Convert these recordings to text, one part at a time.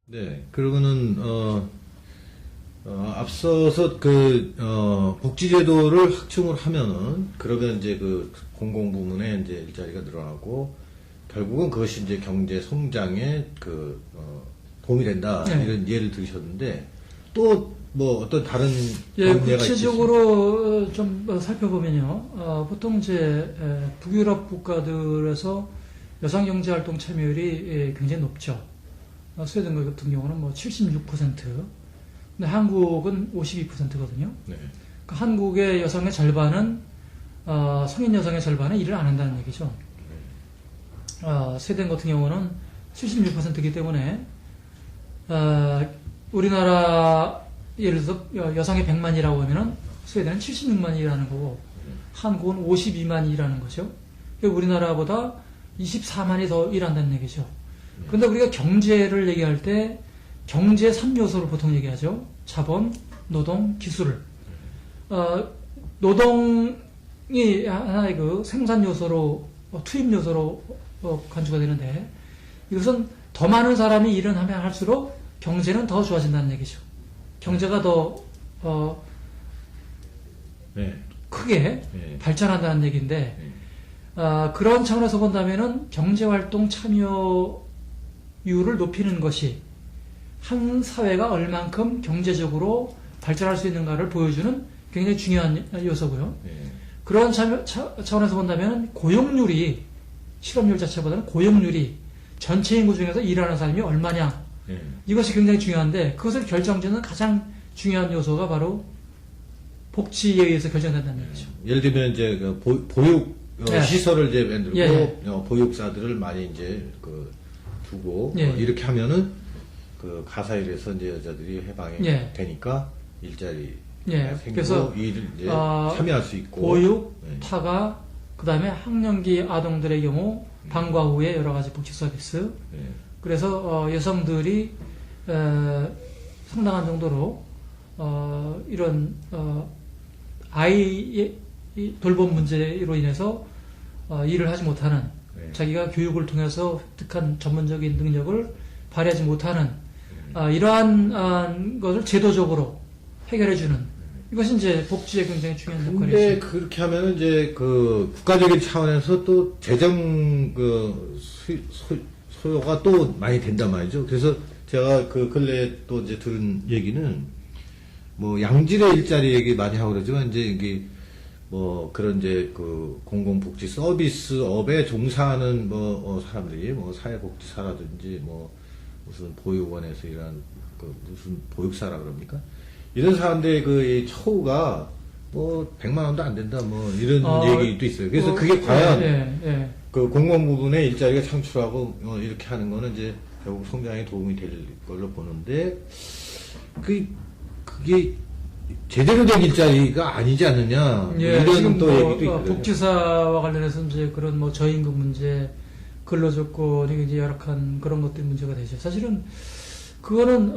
네, 그러고는 앞서서 복지제도를 확충을 하면은 그러면 이제 그 공공부문의 이제 일자리가 늘어나고 결국은 그것이 이제 경제 성장에 도움이 된다 네. 이런 예를 들으셨는데 또 뭐 어떤 다른 예, 예가 구체적으로 좀 살펴보면요. 보통 이제 북유럽 국가들에서 여성경제활동 참여율이 굉장히 높죠. 스웨덴 같은 경우는 뭐 76%, 근데 한국은 52%거든요. 네. 그러니까 한국의 여성의 절반은 성인 여성의 절반은 일을 안 한다는 얘기죠. 스웨덴 같은 경우는 76%이기 때문에 우리나라 예를 들어서 여성의 100만이라고 하면은 스웨덴은 76만이라는 거고 한국은 52만이라는 거죠. 그러니까 우리나라보다 24만이 더 일한다는 얘기죠. 그런데 우리가 경제를 얘기할 때 경제 3요소를 보통 얘기하죠. 자본, 노동, 기술. 노동이 하나의 그 생산 요소로 투입 요소로 간주가 되는데 이것은 더 많은 사람이 일을 하면 할수록 경제는 더 좋아진다는 얘기죠. 경제가 더 네. 크게 네. 발전한다는 얘기인데 그런 차원에서 본다면은 경제활동 참여율을 높이는 것이 한 사회가 얼만큼 경제적으로 발전할 수 있는가를 보여주는 굉장히 중요한 요소고요. 네. 그런 차원에서 본다면 고용률이 실업률 자체보다는 고용률이 전체 인구 중에서 일하는 사람이 얼마냐 네. 이것이 굉장히 중요한데 그것을 결정짓는 가장 중요한 요소가 바로 복지에 의해서 결정된다는 얘기죠. 예를 들면 이제 보육 네. 시설을 이제 만들고 예. 보육사들을 많이 이제 두고 예. 이렇게 하면은 가사일에서 이제 여자들이 해방이 예. 되니까 일자리 예. 생기고 그래서 일을 이제 참여할 수 있고 보육, 네. 타가, 그 다음에 학령기 아동들의 경우 방과 후에 여러 가지 복지 서비스. 네. 그래서 여성들이 상당한 정도로 이런 아이의 돌봄 문제로 인해서 일을 하지 못하는 네. 자기가 교육을 통해서 획득한 전문적인 능력을 발휘하지 못하는 이러한 것을 제도적으로 해결해주는 이것이 이제 복지에 굉장히 중요한 근데 역할이죠. 그렇게 하면은 이제 국가적인 차원에서 또 재정 소요가 또 많이 된단 말이죠. 그래서 제가 근래에 또 이제 들은 얘기는 뭐 양질의 일자리 얘기 많이 하고 그러지만 이제 이게 뭐 그런 이제 공공복지 서비스업에 종사하는 사람들이 사회복지사라든지 무슨 보육원에서 일하는 무슨 보육사라 그럽니까? 이런 사람들의 이 처우가 100만 원도 안 된다 이런 얘기도 있어요. 그래서 그게 과연 공무원 부분에 일자리가 창출하고 이렇게 하는 거는 이제 결국 성장에 도움이 될 걸로 보는데 그게 제대로 된 일자리가 아니지 않느냐 이런 지금 또 얘기도 있거든요. 복지사와 관련해서 이제 그런 저임금 문제, 근로조건이 이제 열악한 그런 것들이 문제가 되죠. 사실은 그거는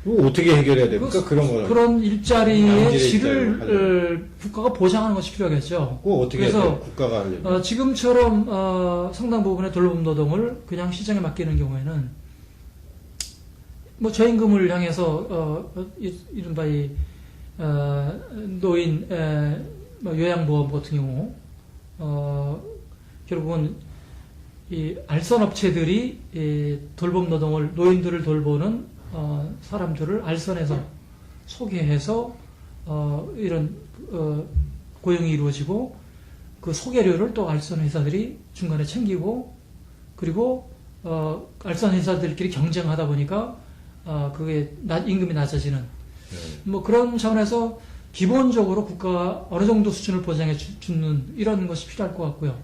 어떻게 해결해야 됩니까? 그런 일자리의 양질의 질을 국가가 보장하는 것이 필요하겠죠. 그거 어떻게 해야 돼요? 국가가 하려면 지금처럼 상당 부분의 돌봄 노동을 그냥 시장에 맡기는 경우에는 저임금을 향해서 이른바 노인 요양보험 같은 경우 결국은 이 알선 업체들이 돌봄 노동을 노인들을 돌보는 사람들을 알선해서 소개해서 이런 고용이 이루어지고 그 소개료를 또 알선 회사들이 중간에 챙기고 그리고 알선 회사들끼리 경쟁하다 보니까 그게 임금이 낮아지는 그런 차원에서 기본적으로 국가가 어느 정도 수준을 보장해 주는 이런 것이 필요할 것 같고요.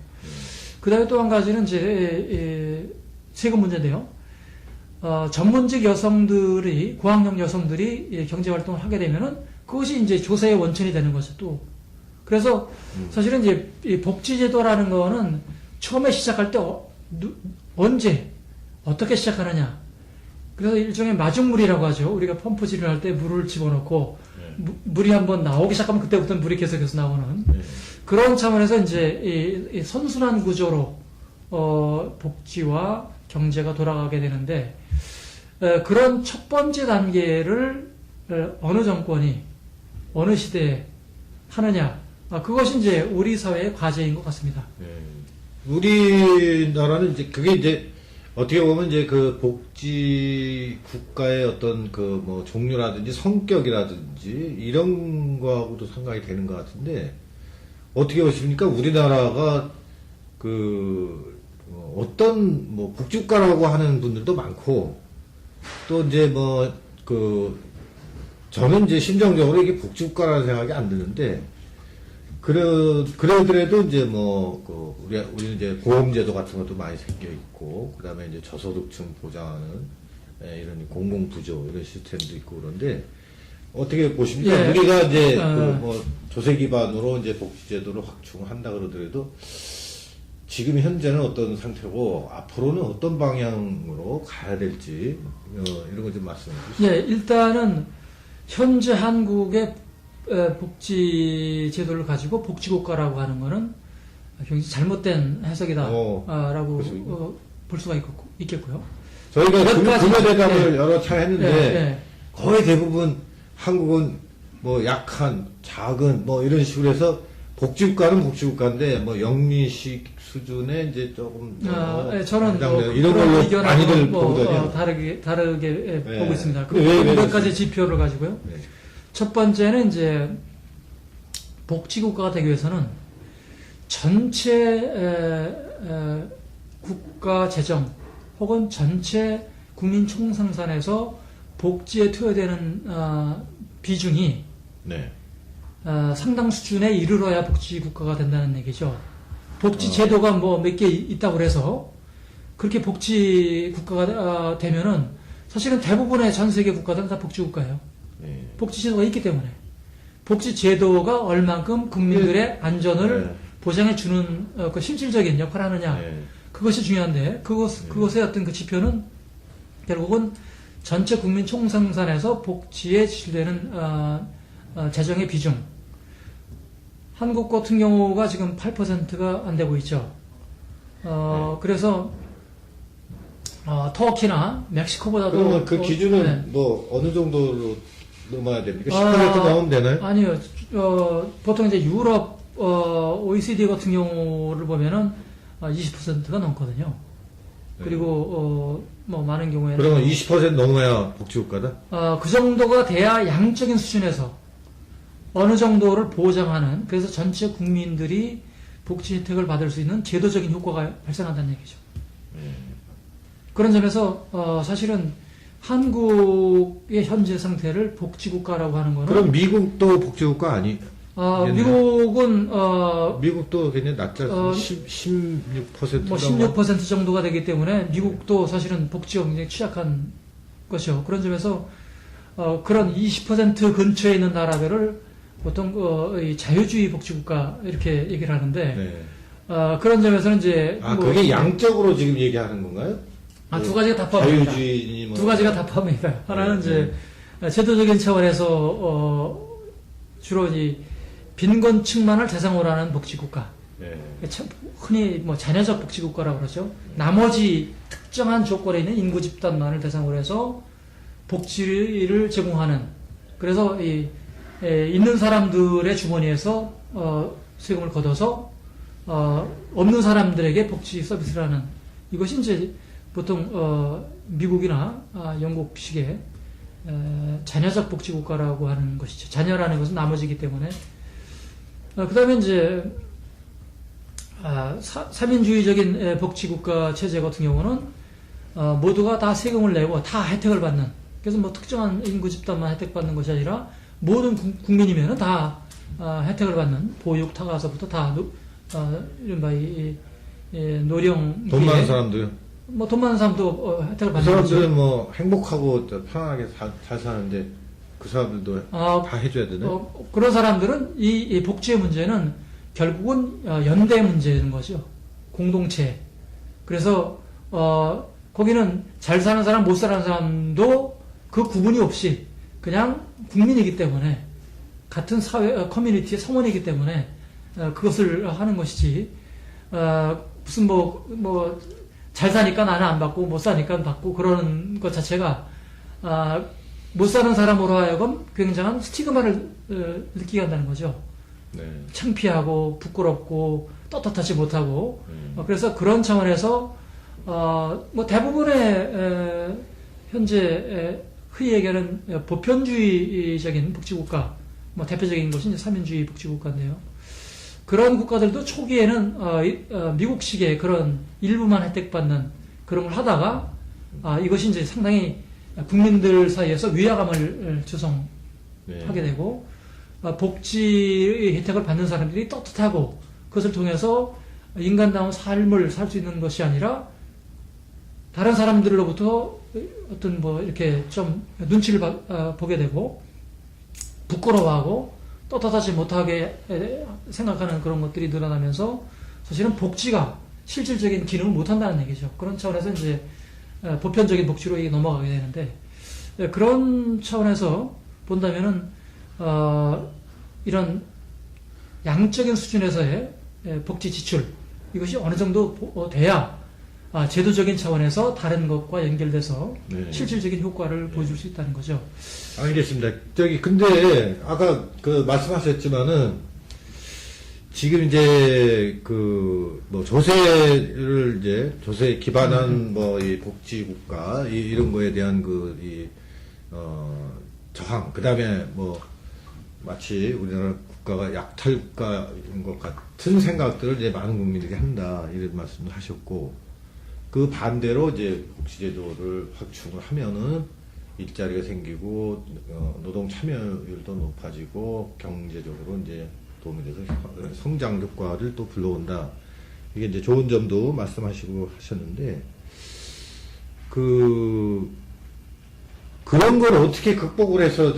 그 다음에 또 한 가지는 이제 세금 문제인데요. 전문직 여성들이 고학력 여성들이 경제 활동을 하게 되면은 그것이 이제 조세의 원천이 되는 거죠. 또 그래서 사실은 이제 이 복지제도라는 거는 처음에 시작할 때 언제 어떻게 시작하느냐. 그래서 일종의 마중물이라고 하죠. 우리가 펌프질을 할 때 물을 집어넣고 물이 한번 나오기 시작하면 그때부터 물이 계속해서 나오는 그런 차원에서 이제 이 선순환 구조로 복지와 경제가 돌아가게 되는데 그런 첫 번째 단계를 어느 정권이 어느 시대에 하느냐, 그것이 이제 우리 사회의 과제인 것 같습니다. 우리나라는 이제 그게 이제 어떻게 보면 이제 그 복지 국가의 어떤 그 뭐 종류라든지 성격이라든지 이런 거하고도 상관이 되는 것 같은데 어떻게 보십니까? 우리나라가 그 어떤 뭐 복지국가라고 하는 분들도 많고 또 이제 뭐 그 저는 이제 심정적으로 이게 복지국가라는 생각이 안 드는데 그래도 이제 뭐, 우리는 이제 보험제도 같은 것도 많이 생겨 있고, 그 다음에 이제 저소득층 보장하는, 이런 공공부조, 이런 시스템도 있고 그런데, 어떻게 보십니까? 예. 우리가 이제, 조세 기반으로 이제 복지제도를 확충한다 그러더라도, 지금 현재는 어떤 상태고, 앞으로는 어떤 방향으로 가야 될지, 이런 거 좀 말씀해 주시죠. 예, 일단은 현재 한국의 복지 제도를 가지고 복지국가라고 하는 것은 굉장히 잘못된 해석이다라고 볼 수가 있겠고요. 저희가 몇 가지, 금요대담을 여러 차례 했는데 예. 거의 대부분 한국은 뭐 약한, 작은 뭐 이런 식으로 해서 복지국가는 복지국가인데 뭐 영미식 수준의 이제 조금 저는 이런 걸로 많이들 보거든요. 다르게 보고 있습니다. 왜 몇 가지 지표를 가지고요. 네. 첫 번째는 이제 복지국가가 되기 위해서는 전체 국가 재정 혹은 전체 국민 총생산에서 복지에 투여되는 비중이 네. 상당 수준에 이르러야 복지국가가 된다는 얘기죠. 복지 제도가 뭐 몇 개 있다고 그래서 그렇게 복지국가가 되면은 사실은 대부분의 전 세계 국가들은 다 복지국가예요. 네. 복지제도가 있기 때문에 복지제도가 얼만큼 국민들의 안전을 보장해주는 그 실질적인 역할을 하느냐, 그것이 중요한데 그것의 어떤 그 지표는 결국은 전체 국민 총생산에서 복지에 지출되는 재정의 비중, 한국 같은 경우가 지금 8%가 안 되고 있죠. 그래서 터키나 멕시코보다도 그러면 그 기준은 뭐 어느 정도로 넘어야 됩니까? 10% 넘으면 되나요? 아니요. 보통 이제 유럽 OECD 같은 경우를 보면은 20%가 넘거든요. 그리고 뭐 많은 경우에는 그러면 20% 넘어야 복지국가다? 그 정도가 돼야 양적인 수준에서 어느 정도를 보장하는, 그래서 전체 국민들이 복지 혜택을 받을 수 있는 제도적인 효과가 발생한다는 얘기죠. 그런 점에서 사실은 한국의 현재 상태를 복지국가라고 하는 거는, 그럼 미국도 복지국가 아니? 미국은 미국도 굉장히 낮지 않습니까? 16%. 뭐 16% 정도가 되기 때문에 미국도 사실은 복지가 굉장히 취약한 것이요. 그런 점에서 그런 20% 근처에 있는 나라들을 보통 이 자유주의 복지국가 이렇게 얘기를 하는데, 그런 점에서는 이제 그게 양적으로 지금 얘기하는 건가요? 두 가지가 다 포함됩니다. 자유주의 두 가지가 다 포함됩니다. 하나는 이제 제도적인 차원에서 주로 이 빈곤층만을 대상으로 하는 복지국가. 흔히 뭐 자녀적 복지국가라고 그러죠. 나머지 특정한 조건에 있는 인구 집단만을 대상으로 해서 복지를 제공하는. 그래서 있는 사람들의 주머니에서 세금을 걷어서 없는 사람들에게 복지 서비스를 하는. 이것이 이제 보통 미국이나 영국식의 자녀적 복지국가라고 하는 것이죠. 자녀라는 것은 나머지이기 때문에. 그 다음에 이제, 사민주의적인 복지국가 체제 같은 경우는, 모두가 다 세금을 내고 다 혜택을 받는, 그래서 뭐 특정한 인구 집단만 혜택받는 것이 아니라, 모든 국민이면은 다, 혜택을 받는, 보육, 타가서부터 다, 이른바 노령. 돈 많은 사람도요? 뭐 돈 많은 사람도 혜택을 그 받는 사람들은 거죠. 뭐 행복하고 편안하게 잘 사는데 그 사람들도 다 해줘야 되네. 그런 사람들은 이 복지의 문제는 결국은 연대 문제인 거죠. 공동체. 그래서 거기는 잘 사는 사람, 못 사는 사람도 그 구분이 없이 그냥 국민이기 때문에 같은 사회 커뮤니티의 성원이기 때문에 그것을 하는 것이지. 무슨 잘 사니까 나는 안 받고 못 사니까 받고 그러는 것 자체가 못 사는 사람으로 하여금 굉장한 스티그마를 느끼게 한다는 거죠. 네. 창피하고 부끄럽고 떳떳하지 못하고 그래서 그런 차원에서 뭐 대부분의 현재 흔히 얘기하는 보편주의적인 복지국가, 뭐 대표적인 것이 이제 삼인주의 복지국가인데요. 그런 국가들도 초기에는 미국식의 그런 일부만 혜택받는 그런 걸 하다가 이것이 이제 상당히 국민들 사이에서 위화감을 조성하게 되고 복지 혜택을 받는 사람들이 떳떳하고 그것을 통해서 인간다운 삶을 살 수 있는 것이 아니라 다른 사람들로부터 어떤 뭐 이렇게 좀 눈치를 보게 되고 부끄러워하고 떳떳하지 못하게 생각하는 그런 것들이 늘어나면서 사실은 복지가 실질적인 기능을 못한다는 얘기죠. 그런 차원에서 이제 보편적인 복지로 이게 넘어가게 되는데 그런 차원에서 본다면은 이런 양적인 수준에서의 복지 지출 이것이 어느 정도 돼야 제도적인 차원에서 다른 것과 연결돼서 네. 실질적인 효과를 보여줄 수 있다는 거죠. 알겠습니다. 근데, 아까 말씀하셨지만은, 지금 이제, 조세에 기반한 이 복지국가, 이런 거에 대한 저항, 그 다음에 마치 우리나라 국가가 약탈국가인 것 같은 생각들을 이제 많은 국민들이 한다, 이런 말씀도 하셨고, 그 반대로 이제 복지제도를 확충을 하면은 일자리가 생기고 노동 참여율도 높아지고 경제적으로 이제 도움이 돼서 성장 효과를 또 불러온다. 이게 이제 좋은 점도 말씀하시고 하셨는데 그런 걸 어떻게 극복을 해서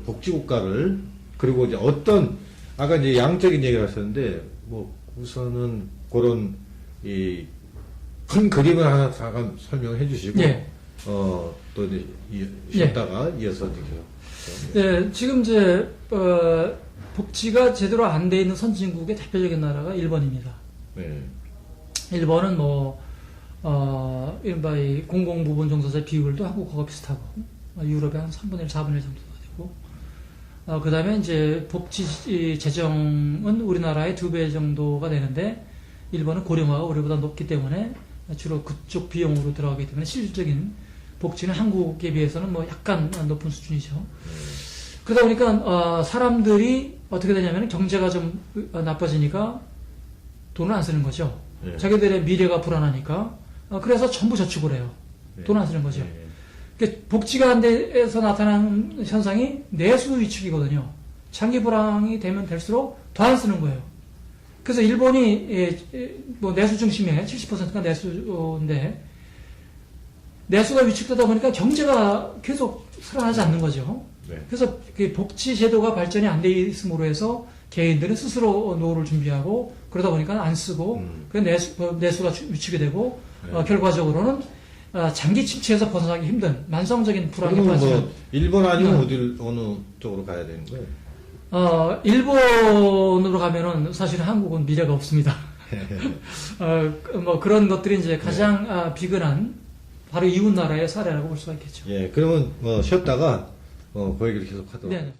복지국가를 그리고 이제 아까 이제 양적인 얘기를 하셨는데 우선은 그런 큰 그림을 하나 잠깐 설명해 주시고, 예. 또 이제 쉬었다가 이어서 예, 지금 이제, 복지가 제대로 안 돼 있는 선진국의 대표적인 나라가 일본입니다. 네. 일본은 이른바 이 공공부분 종사자 비율도 한국하고 비슷하고, 유럽의 한 3분의 1, 4분의 1 정도가 되고, 그 다음에 이제 복지 재정은 우리나라의 2배 정도가 되는데, 일본은 고령화가 우리보다 높기 때문에 주로 그쪽 비용으로 들어가기 때문에 실질적인 복지는 한국에 비해서는 약간 높은 수준이죠. 그러다 보니까 사람들이 어떻게 되냐면 경제가 좀 나빠지니까 돈을 안 쓰는 거죠. 네. 자기들의 미래가 불안하니까 그래서 전부 저축을 해요. 돈을 안 쓰는 거죠. 그러니까 복지가 안 돼서 나타나는 현상이 내수 위축이거든요. 장기 불황이 되면 될수록 더 안 쓰는 거예요. 그래서 일본이 내수 중심의 70%가 내수인데 내수가 위축되다 보니까 경제가 계속 살아나지 않는 거죠. 네. 그래서 복지 제도가 발전이 안 돼 있음으로 해서 개인들은 스스로 노후를 준비하고 그러다 보니까 안 쓰고 내수가 위축이 되고 결과적으로는 장기 침체에서 벗어나기 힘든 만성적인 불황에 빠지는. 일본 아니면 어느 쪽으로 가야 되는 거예요? 일본으로 가면은 사실 한국은 미래가 없습니다. 그런 것들이 이제 가장 비근한 바로 이웃 나라의 사례라고 볼 수가 있겠죠. 예, 그러면 쉬었다가 그 얘기를 계속 하도록. 네.